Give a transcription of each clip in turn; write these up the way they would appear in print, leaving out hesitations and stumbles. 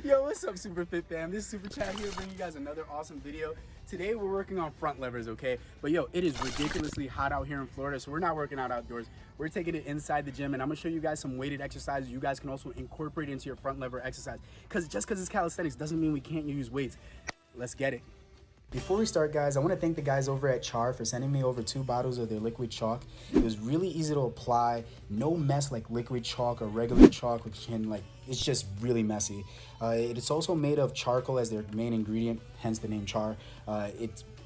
Yo, what's up, Super Fit fam? This is Super Chat here, bringing you guys another awesome video. Today we're working on front levers, okay? But yo, it is ridiculously hot out here in Florida, so we're not working out outdoors. We're taking it inside the gym, and I'm gonna show you guys some weighted exercises you guys can also incorporate into your front lever exercise. Because just because it's calisthenics doesn't mean we can't use weights. Let's get it. Before we start, guys, I want to thank the guys over at Char for sending me over 2 bottles of their liquid chalk. It was really easy to apply, no mess like liquid chalk or regular chalk, which can it's just really messy. It's also made of charcoal as their main ingredient, hence the name Char.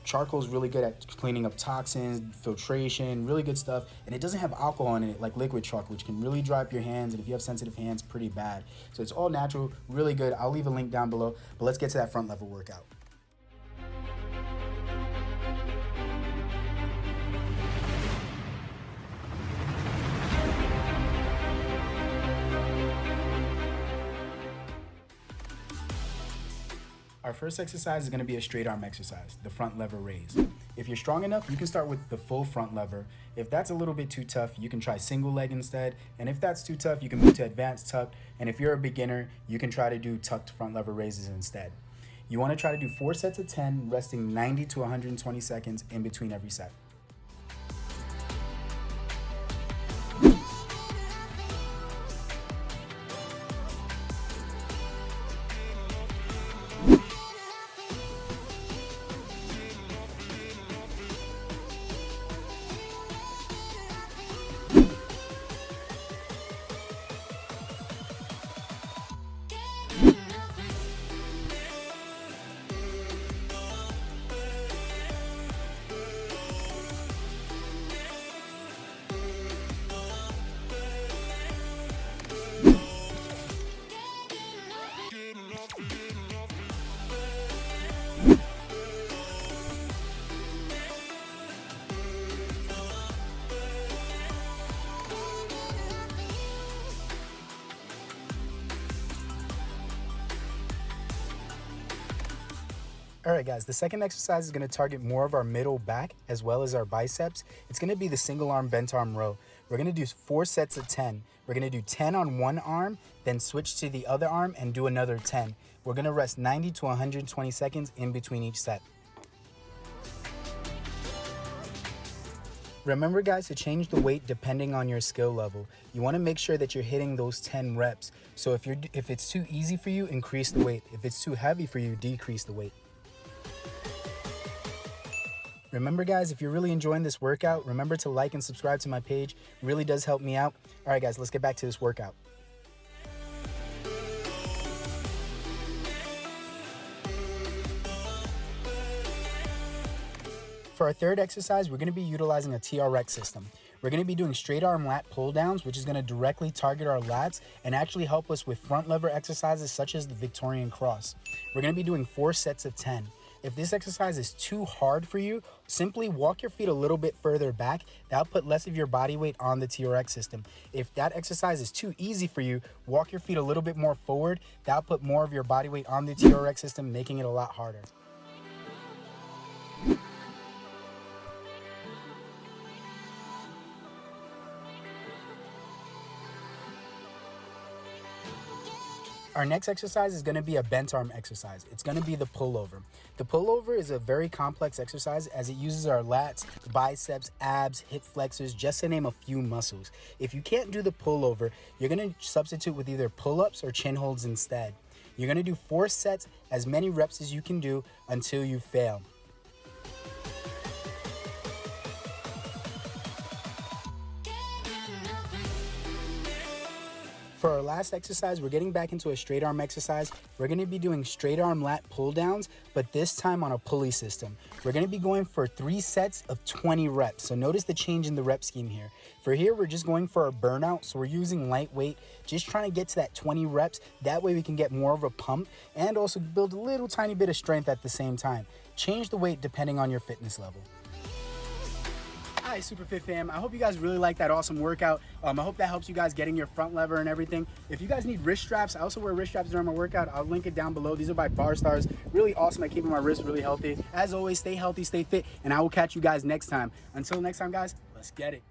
Charcoal is really good at cleaning up toxins, filtration, really good stuff, and it doesn't have alcohol in it like liquid chalk, which can really dry up your hands, and if you have sensitive hands, pretty bad. So it's all natural, really good. I'll leave a link down below, but let's get to that front lever workout. Our first exercise is going to be a straight arm exercise, the front lever raise. If you're strong enough, you can start with the full front lever. If that's a little bit too tough, you can try single leg instead. And if that's too tough, you can move to advanced tuck. And if you're a beginner, you can try to do tucked front lever raises instead. You want to try to do 4 sets of 10, resting 90 to 120 seconds in between every set. Alright guys, the second exercise is going to target more of our middle back as well as our biceps. It's going to be the single arm bent arm row. We're going to do 4 sets of 10. We're going to do 10 on one arm, then switch to the other arm and do another 10. We're going to rest 90 to 120 seconds in between each set. Remember guys, to change the weight depending on your skill level. You want to make sure that you're hitting those 10 reps. So if it's too easy for you, increase the weight. If it's too heavy for you, decrease the weight. Remember guys, if you're really enjoying this workout, remember to like and subscribe to my page. It really does help me out. All right guys, let's get back to this workout. For our third exercise, we're going to be utilizing a TRX system. We're going to be doing straight arm lat pull downs, which is going to directly target our lats and actually help us with front lever exercises such as the Victorian cross. We're going to be doing 4 sets of 10. If this exercise is too hard for you, simply walk your feet a little bit further back. That'll put less of your body weight on the TRX system. If that exercise is too easy for you, walk your feet a little bit more forward. That'll put more of your body weight on the TRX system, making it a lot harder. Our next exercise is going to be a bent arm exercise. It's going to be the pullover. The pullover is a very complex exercise as it uses our lats, biceps, abs, hip flexors, just to name a few muscles. If you can't do the pullover, you're going to substitute with either pull-ups or chin holds instead. You're going to do 4 sets, as many reps as you can do until you fail. For our last exercise, we're getting back into a straight arm exercise. We're going to be doing straight arm lat pull downs, but this time on a pulley system. We're going to be going for 3 sets of 20 reps. So notice the change in the rep scheme here. For here, we're just going for a burnout. So we're using lightweight, just trying to get to that 20 reps. That way we can get more of a pump and also build a little tiny bit of strength at the same time. Change the weight depending on your fitness level. Hi, Super Fit fam. I hope you guys really like that awesome workout. I hope that helps you guys getting your front lever and everything. If you guys need wrist straps, I also wear wrist straps during my workout. I'll link it down below. These are by BarStarzz. Really awesome at keeping my wrists really healthy. As always, stay healthy, stay fit, and I will catch you guys next time. Until next time, guys, let's get it.